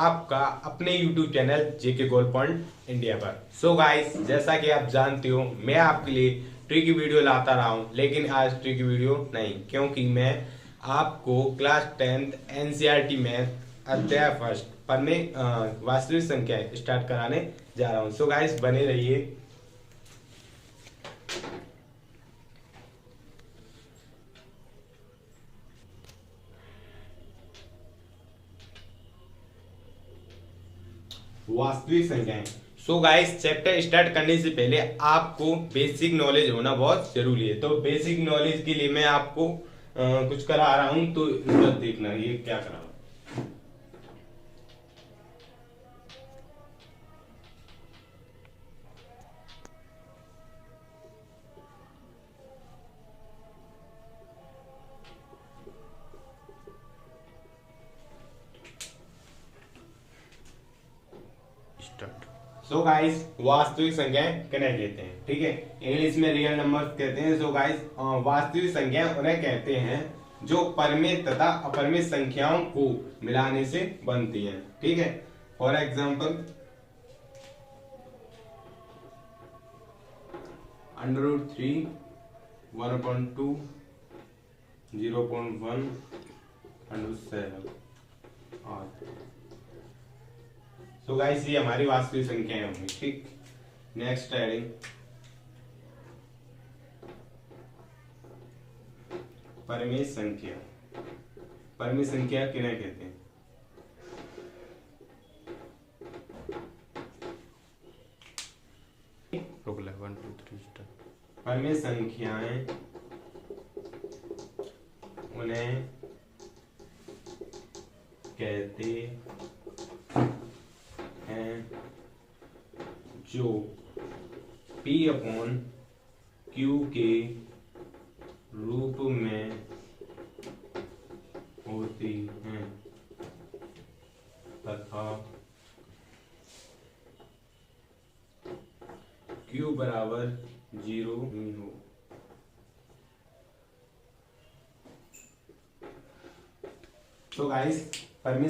आपका अपने YouTube channel जेके गोल point India पर। सो गाइस, जैसा कि आप जानते हो मैं आपके लिए ट्रिकी वीडियो लाता रहा हूं, लेकिन आज ट्रिकी वीडियो नहीं, क्योंकि मैं आपको क्लास 10th एनसीईआरटी मैथ अध्याय फर्स्ट पढ़ने वास्तविक संख्या स्टार्ट कराने जा रहा हूं। सो गाइस, बने रहिए। वास्तविक संख्याएं। सो गाइस, चैप्टर स्टार्ट करने से पहले आपको बेसिक नॉलेज होना बहुत जरूरी है। तो बेसिक नॉलेज के लिए मैं आपको कुछ करा रहा हूं, तो इधर देखना ये क्या करा रहा हूं। सो गाइस, वास्तविक संख्याएं किन्हें कहते हैं, ठीक है, इंग्लिश में रियल नंबर्स कहते हैं। सो गाइस, वास्तविक संख्याएं उन्हें कहते हैं जो परमेय तथा अपरिमेय संख्याओं को मिलाने से बनती हैं, ठीक है। For example, √3, 1/2, 0.1, √7। सो गाइस, ये हमारी वास्तविक संख्याएं होंगी, ठीक। नेक्स्ट एडिंग परिमेय संख्या। परिमेय संख्या किन्हें कहते हैं? रुक 1 2 3 स्टार्ट। परिमेय संख्याएं उन्हें कहते हैं जो P/Q के रूप में होती हैं तथा Q बराबर 0 नहीं हो। तो गाइस, परिमेय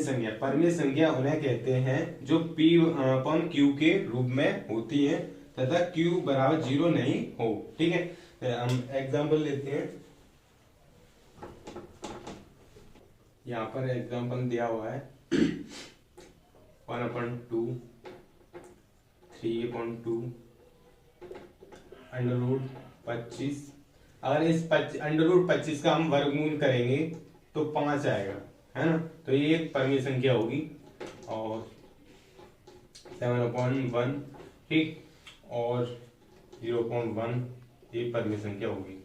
संख्या उन्हें कहते हैं जो P/Q के रूप में होती हैं तथा Q बराबर 0 नहीं हो, ठीक है। हम एग्जांपल लेते हैं। यहाँ पर एग्जांपल दिया हुआ है 1/2, 3/2, √25। अगर इस √25 का हम वर्गमूल करेंगे तो 5 आएगा, है ना। तो ये एक परिमेय संख्या होगी। और 7/1, ठीक, और 0.1 ये परिमेय संख्या होगी।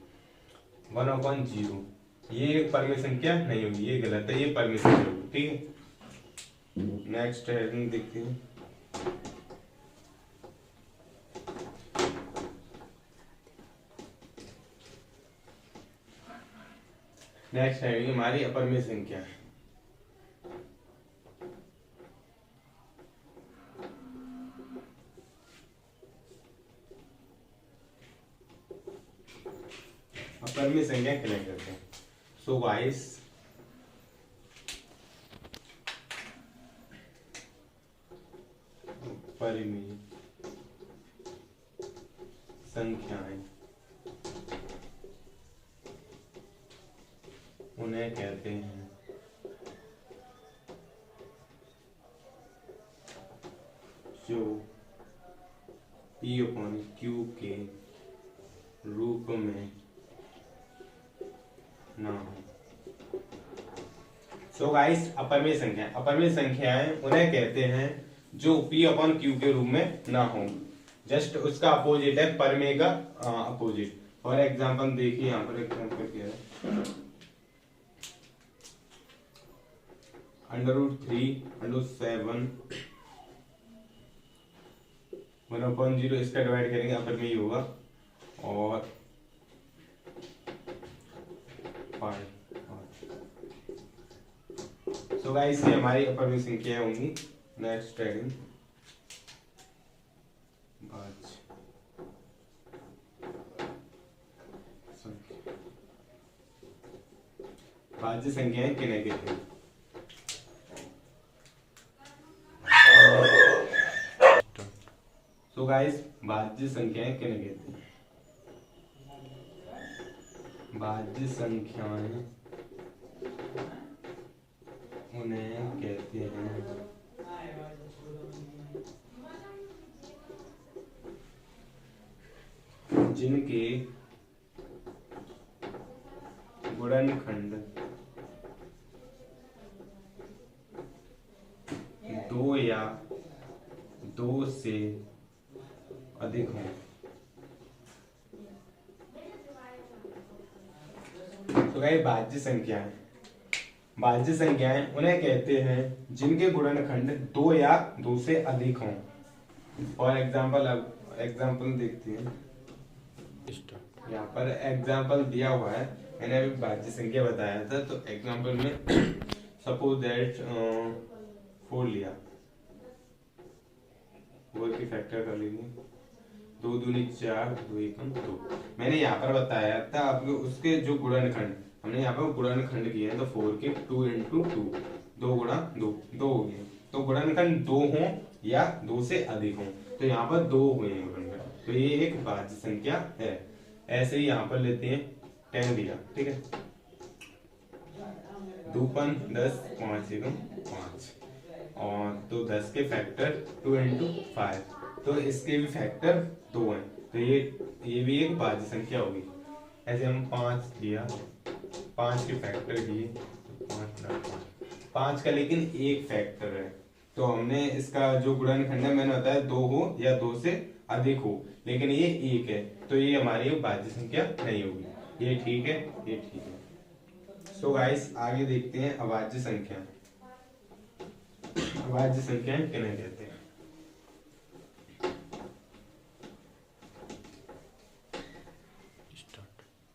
1/0 ये एक परिमेय संख्या नहीं होगी, ये गलत है, ये परिमेय संख्या होगी, ठीक है। नेक्स्ट हेडिंग देखते हैं। नेक्स्ट हेडिंग हमारी अपरिमेय संख्या है। अपरिमेय संख्या किन्हें कहते हैं? सो गाइस, परिमेय संख्याएं उन्हें कहते हैं जो P/Q के रूप में ना हो। सो गाइस, अपरिमेय संख्याएं उन्हें कहते हैं जो P/Q के रूप में ना हो। जस्ट उसका अपोजिट है परिमेय का अपोजिट। फॉर एग्जांपल देखिए, यहाँ पर एग्जांपल क्या है, √3, √7, 1/0, इसका डिवाइड करेंगे अपरिमेय ही होगा, और 5। सो गाइस, ये हमारी अपरिमेय संख्या होंगी। नेक्स्ट हेडिंग भाज्य संख्याएं किन्हें कहते हैं? सो गाइस भाज्य संख्याएं किन्हें कहते हैं? भाज्य संख्याएं उन्हें कहते हैं जिनके गुणनखंड दो या दो से अधिक हों। तो गाइस भाज्य संख्याएं उन्हें कहते हैं जिनके गुणनखंड दो या दो से अधिक हों। और एग्जाम्पल देखते हैं। यहाँ पर एग्जाम्पल दिया हुआ है, मैंने अभी भाज्य संख्या बताया था। तो एग्जाम्पल में सपोज दैट 4 लिया, 4 की फैक्टर कर लेंगे, 2 दूनी 4, 2 एकम 2। मैंने यहाँ पर बताया था आपको उसके जो गुणनखंड, हमने यहाँ पर गुणनखंड किए हैं। तो 4 के 2 इंटू 2, 2 गुणा 2, 2 हो गए। तो गुणनखंड 2 हो या 2 से अधिक हो, तो यहाँ पर 2 हुए हैं गुणनखंड, तो ये एक भाज्य संख्या है। ऐसे ही यहाँ पर लेते हैं 10 दिया, ठीक है, 2 5 10, 5 एकम 5, और तो 10 के फैक्टर 2 इंटू 5, तो इसके भी फैक्टर 2 हैं। तो ये भी एक भाज्य संख्या होगी। ऐसे हम 5 दिया, 5 के फैक्टर किए, 5 का लेकिन एक फैक्टर है। तो हमने इसका जो गुणनखंड है मैंने बताया 2 हो या 2 से अधिक हो, लेकिन ये 1 है, तो ये हमारी भाज्य संख्या नहीं होगी। ये ठीक है, ये ठीक है। सो गाइस आगे देखते हैं अभाज्य संख्या। अभाज्य संख्याएं किन्हें कहते हैं?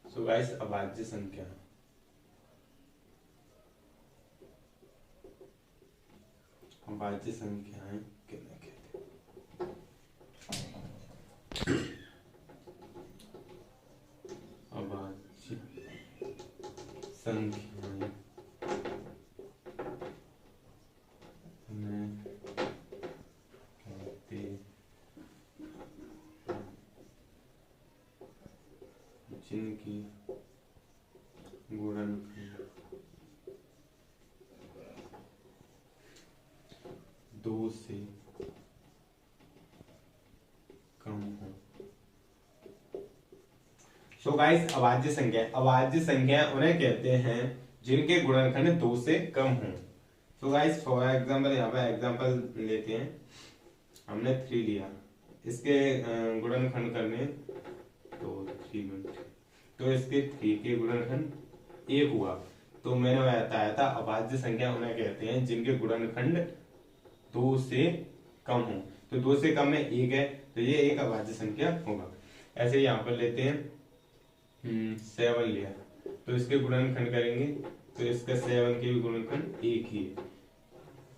सो गाइस अभाज्य संख्या अभाज्य संख्याएं किन्हें कहते हैं? अभाज्य संख्याएं उन्हें कहते जिनकी गुणनखंड 2 से कम हो। सो गाइस अभाज्य संख्या उन्हें कहते हैं जिनके गुणनखंड 2 से कम हो। सो गाइस फॉर एग्जांपल यहाँ पे एग्जांपल लेते हैं। हमने 3 लिया, इसके गुणनखंड करने तो 3 मिनट, तो इसके 3 के गुणनखंड 1 हुआ। तो मैंने बताया था अभाज्य संख्या उन्हें कहते हैं जिनके गुणनखंड 2 से कम हो। तो 2 से कम में 1 है, तो ये एक अभाज्य संख्या होगा। ऐसे यहाँ पर लेते हैं 7 लिया, तो इसके गुणनखंड करेंगे तो इसका 7 के भी गुणनखंड 1 ही है,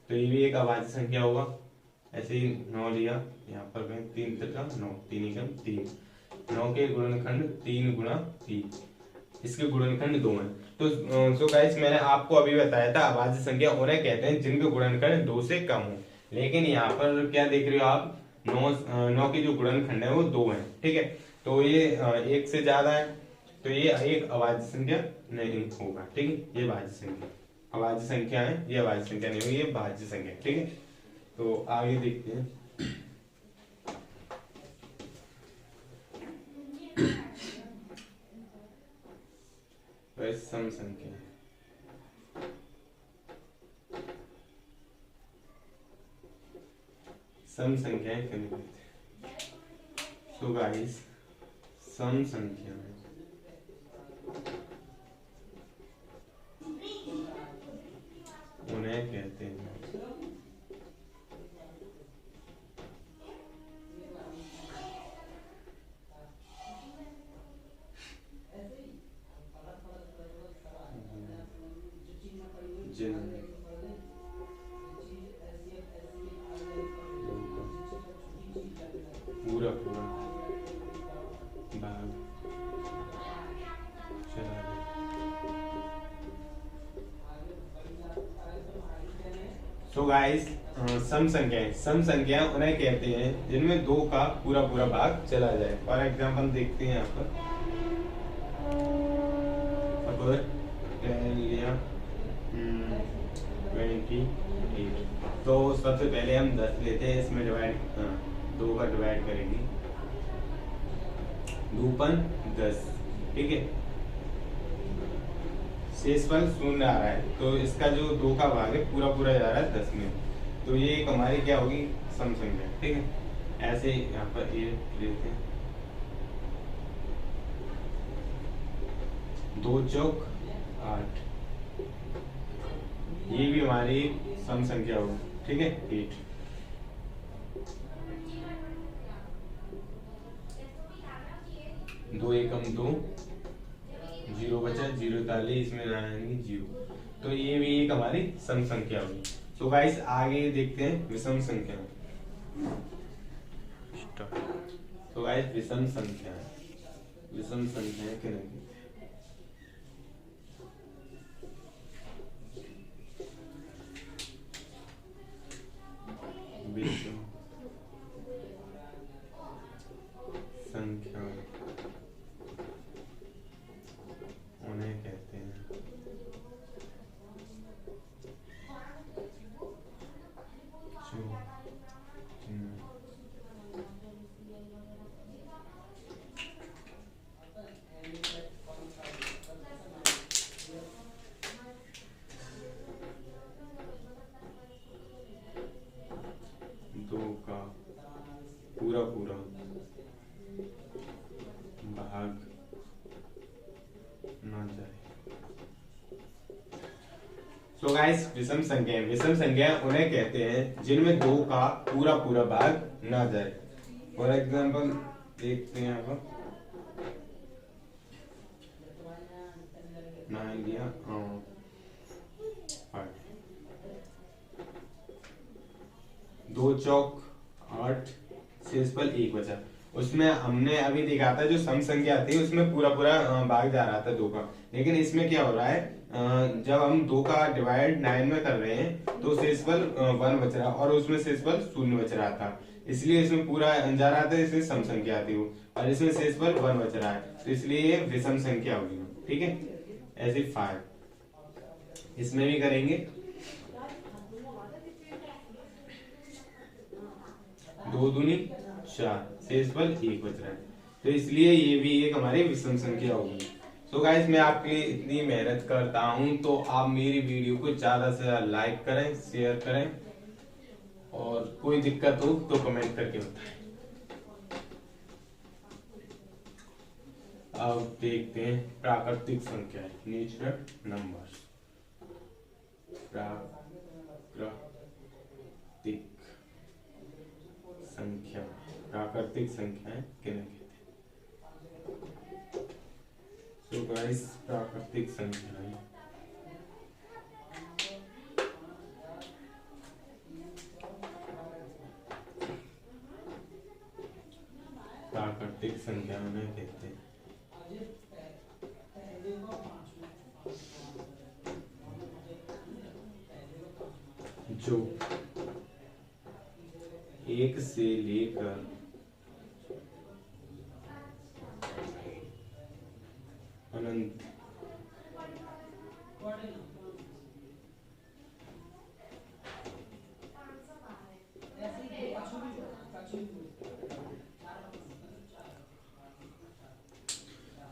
तो ये भी एक अभाज्य संख्या होगा। ऐसे ही 9 लिया, यहाँ पर कहें 3 तथा 9, 3 एकम 3, 9 के गुणनखंड 3 गुणा 3, इसके गुणनखंड 2 हैं। तो सो गाइस मैंने आपको अभी बताया था अभाज्य संख्या उन्हें कहते हैं जिनके गुणनखंड 2 से कम हो। लेकिन यहाँ पर क्या देख रहे हो आप, 9 के जो गुणनखंड है वो 2 हैं, ठीक है। तो ये 1 से ज्यादा है, तो ये एक अभाज्य संख्या नहीं होगा, ठीक है। ये भाज्य संख्या अभाज्य संख्या है, ये अभाज्य संख्या नहीं होगी, ये भाज्य संख्या, ठीक है। तो आगे देखते हैं। सम संख्या सम संख्याएं किन्हें कहते हैं? सो गाइस सम संख्या उन्हें कहते हैं जिन पूरा भाग चला गया। सो गाइस सम संख्याएं, सम संख्याएं उन्हें कहते हैं जिनमें दो का पूरा पूरा भाग चला जाए। फॉर एग्जाम्पल देखते हैं यहाँ पर, अगर 10 लिया 28, तो सबसे पहले हम 10 लेते हैं, इसमें डिवाइड, दो का डिवाइड करेंगे, 2 10, ठीक है। शेषफल 0 आ रहा है, तो इसका जो 2 का भाग है पूरा पूरा जा रहा है 10 में, तो ये एक हमारी क्या होगी, सम संख्या, ठीक है। ऐसे यहाँ पर ये लेते हैं, 2 चौक 8, ये भी हमारी सम संख्या होगी, ठीक है, 8। दो एकम 2, 0 बचा, 0 ताली, इसमें आएंगे 0, तो ये भी एक हमारी सम संख्या होगी। तो गाइस आगे देखते हैं विषम संख्या। तो गाइस विषम संख्या, विषम संख्या क्या है? विषम संख्या उन्हें कहते हैं दो का पूरा पूरा भाग ना जाए। तो गाइस विषम संख्या, विषम संख्या उन्हें कहते हैं जिनमें 2 का पूरा पूरा भाग ना जाए। फॉर एग्जाम्पल देखते हैं यहाँ पर, 9 लिया 8, 2 चौक 8, शेषफल 1 बचा। उसमें हमने अभी देखा था जो सम संख्या थी उसमें पूरा पूरा भाग जा रहा था 2 का, लेकिन इसमें क्या हो रहा है, जब हम 2 का डिवाइड 9 में कर रहे हैं तो शेषफल 1 बच रहा और उसमें शेषफल 0 बच रहा था, इसलिए इसमें पूरा जा रहा था, इसमें सम संख्या थी वो, और इसमें शेषफल 1 बच रहा है, तो इसलिए ये विषम संख्या होगी, ठीक है। ऐसे 5 इसमें भी करेंगे, 2 दूनी 4, शेषफल 1 बच रहा है, तो इसलिए ये भी एक हमारी विषम संख्या होगी। तो गाइस मैं आपके लिए इतनी मेहनत करता हूं, तो आप मेरी वीडियो को ज्यादा से ज्यादा लाइक करें, शेयर करें, और कोई दिक्कत हो तो कमेंट करके बताएं। अब देखते हैं प्राकृतिक संख्या, नेचुरल नंबर्स। प्राकृतिक संख्या, प्राकृतिक संख्याएं किन्हें कहते हैं? तो गाइस प्राकृतिक संख्याएं प्राकृतिक संख्या उन्हें कहते हैं जो 1 से लेकर अनंत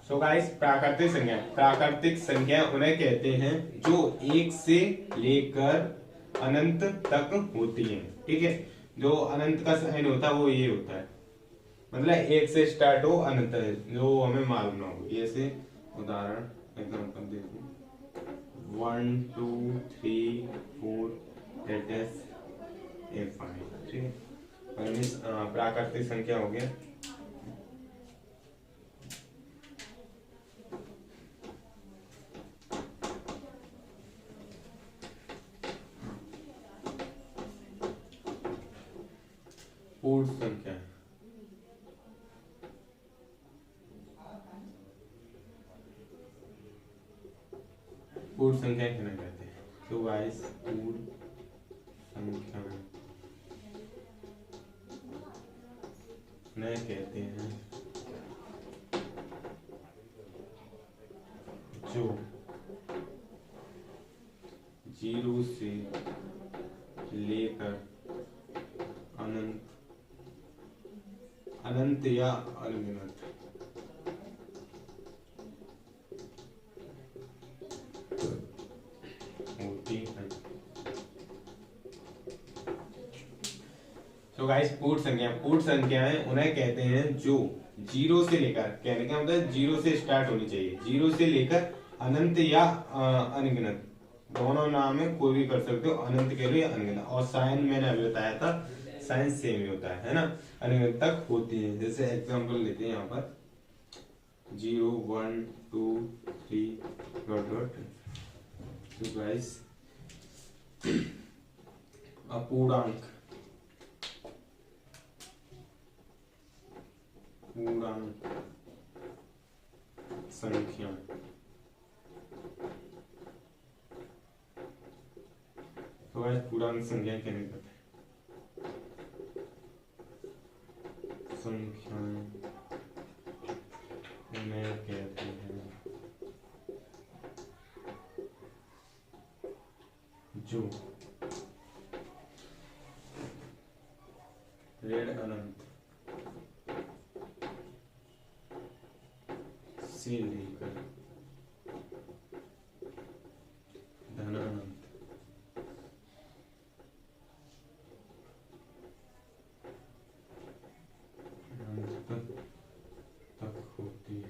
तो गाइस प्राकृतिक संख्या उन्हें कहते हैं जो 1 से लेकर अनंत तक होती हैं, ठीक है। जो अनंत का साइन होता है वो ये होता है, मतलब 1 से स्टार्ट हो अनंत है, जो हमें मालूम ना हो। ऐसे उदाहरण एग्जांपल देखो, 1 2 3 4 दैट इज 5, ठीक है। प्राकृतिक संख्या हो गया। पूर्ण संख्या, पूर्ण संख्या किन्हें कहते हैं? तो गाइस पूर्ण संख्या उन्हें कहते हैं जो 0 से लेकर अनंत अनंत या अनगिनत होती है। तो गाइस पूर्ण संख्याएं उन्हें कहते हैं जो 0 से लेकर, कहने का मतलब 0 से स्टार्ट होनी चाहिए, 0 से लेकर अनंत या अनगिनत, दोनों नाम है, कोई भी कर सकते हो, अनंत कह लो या अनगिनत। और साइन मैंने अभी बताया था, साइन सेम ही होता है ना, अनगिनत तक होती है। जैसे एग्जांपल लेते हैं यहाँ पर 0 1 2 3 डॉट डॉट। तो गाइस अपूर्णांक संख्या तो गाइस पूर्णांक संख्या कहने का संख्याएं उन्हें कहते हैं जो ऋण अनंत से लेकर धनानंत तक होती है।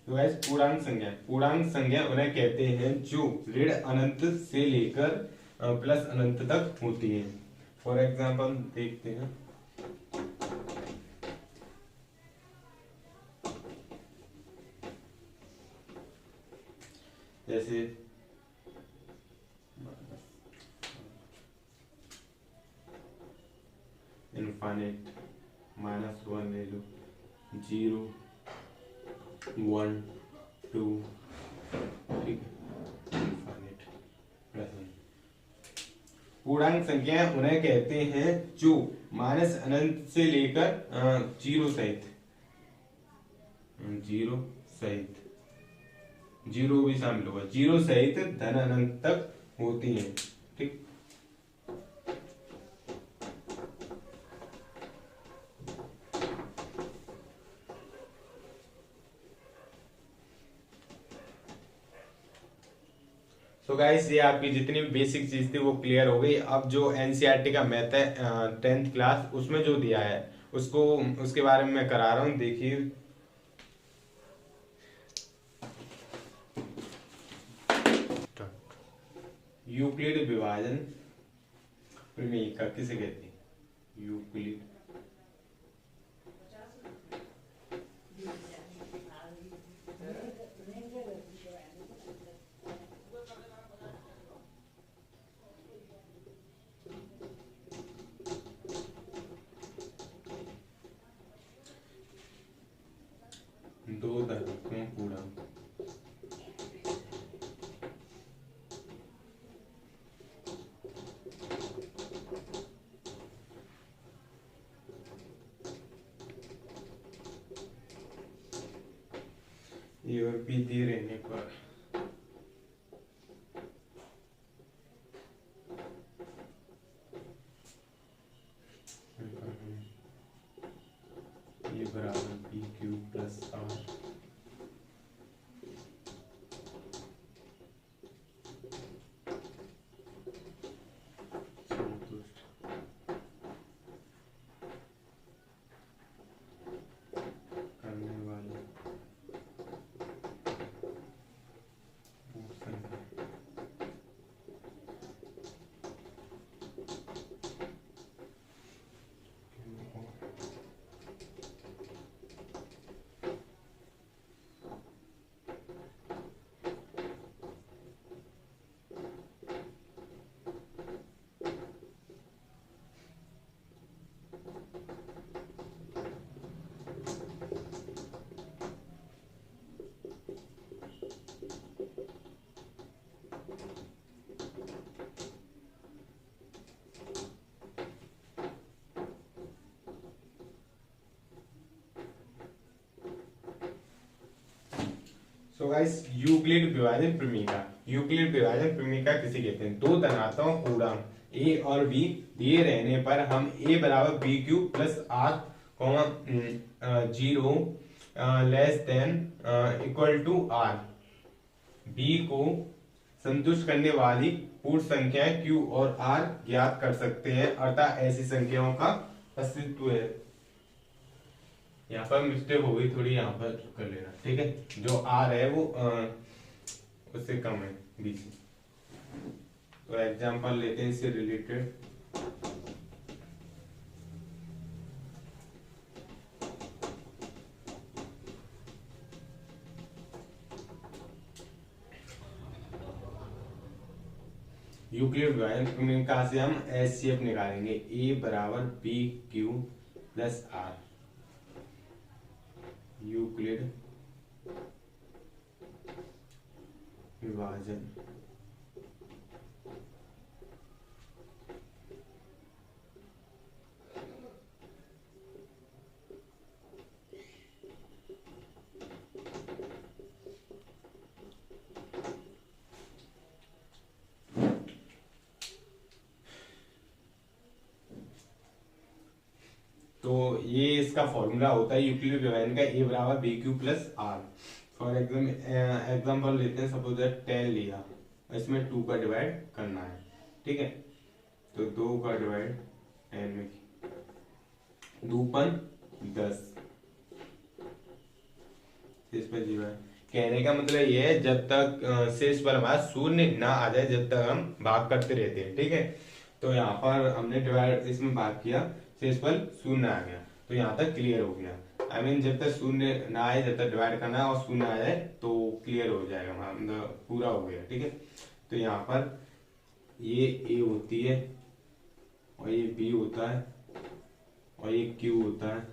तो गाइस पूर्णांक संख्या उन्हें कहते हैं जो ऋण अनंत से लेकर प्लस अनंत तक होती है। फॉर एग्जाम्पल देखते हैं, जैसे इनफाइनाइट -1 ले लो, 0 1 2, ठीक है, इनफाइनाइट प्लस। पूर्णांक संख्या उन्हें कहते हैं जो माइनस अनंत से लेकर 0 सहित 0 भी शामिल होगा, 0 सहित धन अनंत तक होती है, ठीक। तो गाइस ये आपकी जितनी भी बेसिक चीज थी वो क्लियर हो गई। अब जो एनसीईआरटी का मैथ है 10th क्लास, उसमें जो दिया है उसको उसके बारे में मैं करा रहा हूँ। देखिए यूक्लिड विभाजन प्रमेय का किसे कहते हैं? यूक्लिड दो धनात्मक पूर्णांक ए और बी दिए रहने पर ए बराबर बी क्यूब प्लस आर संतुष्ट करने वाले गाइस यूक्लिड विभाजन प्रमेय, यूक्लिड विभाजन प्रमेय किसे कहते हैं? दो धनात्मक पूर्णांक a और b दिए रहने पर हम a बराबर B Q plus R comma 0 less than equal to R b को संतुष्ट करने वाली पूर्ण संख्याएं q और r ज्ञात कर सकते हैं, अर्थात ऐसी संख्याओं का अस्तित्व है। यहाँ पर मिस्टेक हो गई थोड़ी, यहाँ पर कर लेना, ठीक है। जो r है वो उससे कम है b से। तो एग्जांपल लेते हैं इससे रिलेटेड। यूक्लिड विभाजन प्रमेय कहाँ से हम एचसीएफ निकालेंगे? a बराबर B Q plus R, Euclid विभाजन तो ये इसका फॉर्मूला होता है यूक्लिड विभाजन का, a बराबर B Q plus R. For example लेते हैं, सपोज दैट 10 लिया, इसमें 2 का डिवाइड करना है, ठीक है। तो 2 का डिवाइड 10 में, 2 पर 10, शेष पर 0 है। कहने का मतलब ये है जब तक शेष पर हमारा शून्य ना आ जाए जब तक हम भाग करते रहते हैं, ठीक है। तो यहाँ पर हमने डिवाइड इसमें भाग किया, शेष पर शून्य आ गया, तो यहाँ तक क्लियर हो गया। आई मीन जब तक शून्य ना आए, जब तक डिवाइड करना है और शून्य आ जाए तो क्लियर हो जाएगा, मतलब पूरा हो गया, ठीक है। तो यहाँ पर ये ए होती है और ये बी होता है और ये क्यू होता है,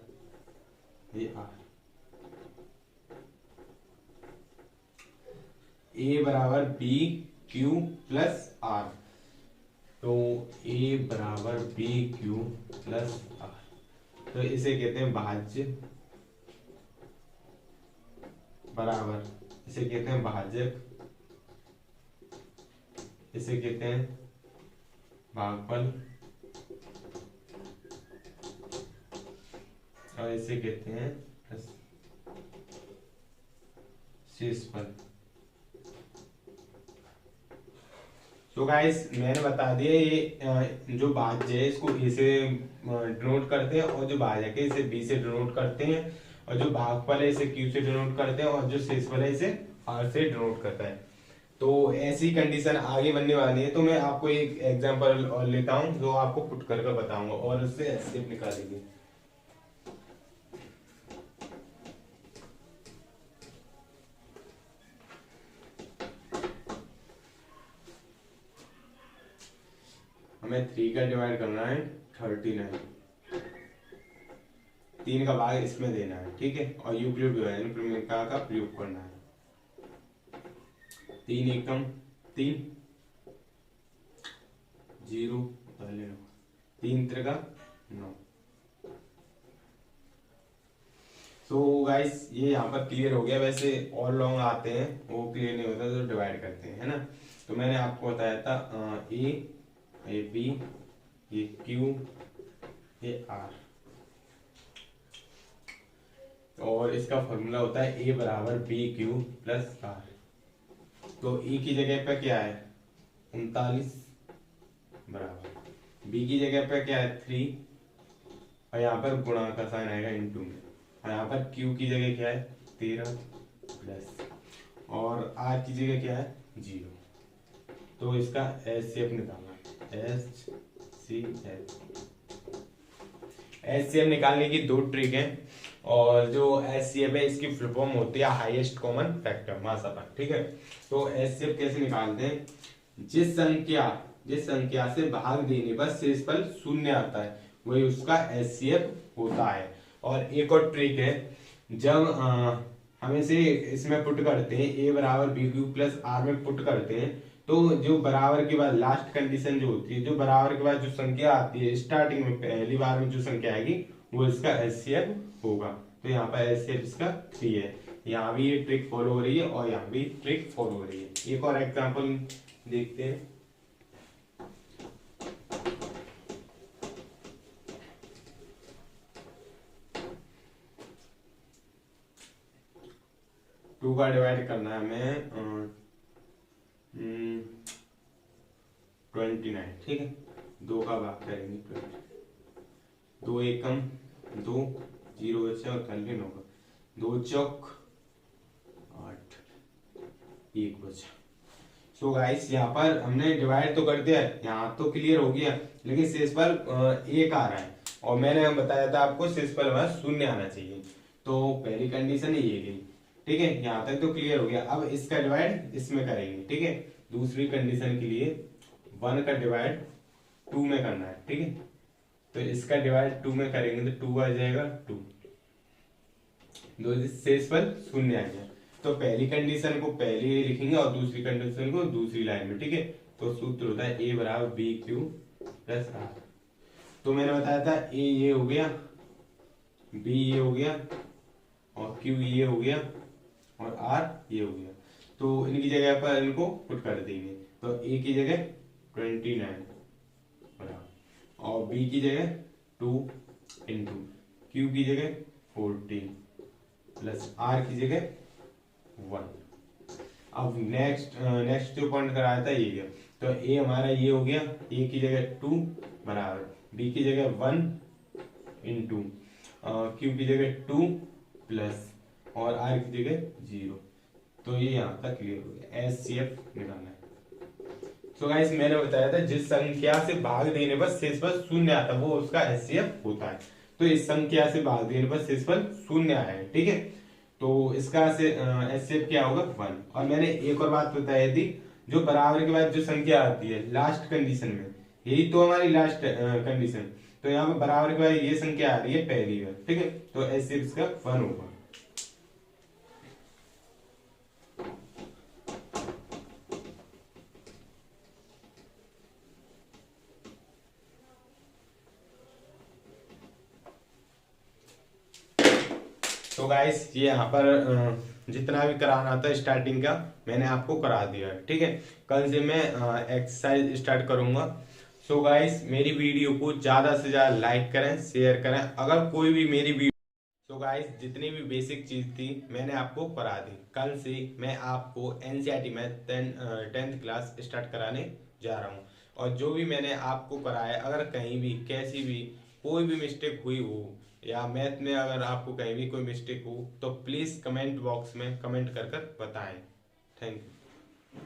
ये आर। ए बराबर बी क्यू प्लस आर, तो ए बराबर बी क्यू प्लस आर, तो इसे कहते हैं भाज्य, बराबर इसे कहते हैं भाजक, इसे कहते हैं भागफल और इसे कहते हैं शेषफल। तो गाइस मैंने बता दिया, ये जो भाज्य है इसको ए से डिनोट करते हैं और जो भाजक है इसे बी से डिनोट करते हैं और जो भागफल है इसे क्यू से डिनोट करते हैं और जो शेषफल है इसे आर से डिनोट करता है। तो ऐसी कंडीशन आगे बनने वाली है, तो मैं आपको एक एग्जांपल और लेता हूं जो आपको पुट करके बताऊंगा और उससे एचसीएफ निकालेंगे। हमें 3 का डिवाइड करना है 39, 3 का भाग इसमें देना है, ठीक है। और यूक्लिड विभाजन प्रमेय का प्रयोग करना है। 3 एकम 3, 0 पहले 3 त्रिका 9। सो गाइस ये यहाँ पर क्लियर हो गया। वैसे और लॉन्ग आते हैं वो क्लियर नहीं होता तो डिवाइड करते हैं, है ना। तो मैंने आपको बताया था ये बी, ये क्यू, ये आर, और इसका फॉर्मूला होता है ए बराबर बी क्यू प्लस आर। तो ए की जगह पे क्या है 39 बराबर, बी की जगह पे क्या है 3 और यहाँ पर गुणा का साइन आएगा इनटू में, और यहाँ पर क्यू की जगह क्या है 13 प्लस, और आर की जगह क्या है 0। तो इसका एचसीएफ निकालना, एचसीएफ निकालने की 2 ट्रिक है। और जो एचसीएफ है इसकी फुल फॉर्म होती है हाईएस्ट कॉमन फैक्टर, मासापन, ठीक है। तो एचसीएफ कैसे निकालते हैं? जिस संख्या से भाग देने पर शेषफल 0 आता है वही उसका एचसीएफ होता है। और एक और ट्रिक है, जब हम इसे इसमें पुट करते हैं ए बराबर बी क्यू प्लस आर में पुट करते हैं, तो जो बराबर के बाद लास्ट कंडीशन जो होती है, जो बराबर के बाद जो संख्या आती है स्टार्टिंग में पहली बार में जो संख्या आएगी वो इसका एचसीएफ होगा। तो यहाँ पर एचसीएफ इसका 3 है। यहाँ भी ये ट्रिक फॉलो हो रही है और यहाँ भी ट्रिक फॉलो हो रही है। एक और एग्जांपल देखते हैं। टू का डिवाइड करना है हमें 29, ठीक है। दो का भाग करेंगे 20, दो एकम दो, जीरो बचा और कैलरी 9 का, दो चौक 8, एक बचा। सो गाइस यहाँ पर हमने डिवाइड तो कर दिया, यहाँ तो क्लियर हो गया, लेकिन शेषफल एक आ रहा है और मैंने बताया था आपको शेषफल वहां शून्य आना चाहिए। तो पहली कंडीशन ये गई, ठीक है। यहाँ तक तो क्लियर हो गया। अब इसका डिवाइड इसमें करेंगे, ठीक है। दूसरी कंडीशन के लिए 1 का डिवाइड 2 में करना है, ठीक है। तो इसका डिवाइड 2 में करेंगे तो 2 आ जाएगा 2, दो शेषफल शून्य आ गया। तो पहली कंडीशन को पहले लिखेंगे और दूसरी कंडीशन को दूसरी लाइन में, ठीक है। तो सूत्र होता है ए बराबर बी क्यू प्लस आर। तो मैंने बताया था ए ये हो गया, बी ये हो गया और क्यू ये हो गया और आर ये हो गया। तो इनकी जगह पर इनको पुट कर देंगे। तो ए की जगह 29 बराबर और बी की जगह 2 इंटू क्यू की जगह 14 प्लस आर की जगह 1। अब नेक्स्ट जो पॉइंट कराया था ये गया। तो ए हमारा ये हो गया, ए की जगह 2 बराबर बी की जगह 1 इंटू क्यू की जगह 2 प्लस और आर की जगह 0। तो ये यहाँ तक क्लियर हो गया। एचसीएफ निकालना है। तो गाइस मैंने बताया था जिस संख्या से भाग देने पर शेषफल शून्य आता है वो उसका एचसीएफ होता है। तो इस संख्या से भाग देने पर शेषफल शून्य आया है, ठीक है। तो इसका एचसीएफ क्या होगा 1। और मैंने एक और बात बताई थी, जो बराबर के बाद जो संख्या आती है लास्ट कंडीशन में, यही तो हमारी लास्ट कंडीशन। तो यहाँ पे बराबर के बाद ये संख्या आ रही है पहली बार, ठीक है। तो एचसीएफ इसका 1 होगा। तो गाइस ये यहाँ पर जितना भी कराना था स्टार्टिंग का मैंने आपको करा दिया है, ठीक है। कल से मैं एक्सरसाइज स्टार्ट करूंगा। सो गाइस मेरी वीडियो को ज्यादा से ज्यादा लाइक करें, शेयर करें। अगर कोई भी मेरी वीडियो, तो गाइस जितनी भी बेसिक चीज थी मैंने आपको करा दी। कल से मैं आपको एनसीईआरटी में 10th क्लास स्टार्ट कराने जा रहा हूँ। और जो भी मैंने आपको कराया, अगर कहीं भी कैसी भी कोई भी मिस्टेक हुई हो या मैथ में अगर आपको कहीं भी कोई मिस्टेक हो तो प्लीज कमेंट बॉक्स में कमेंट कर बताएं। Thank you.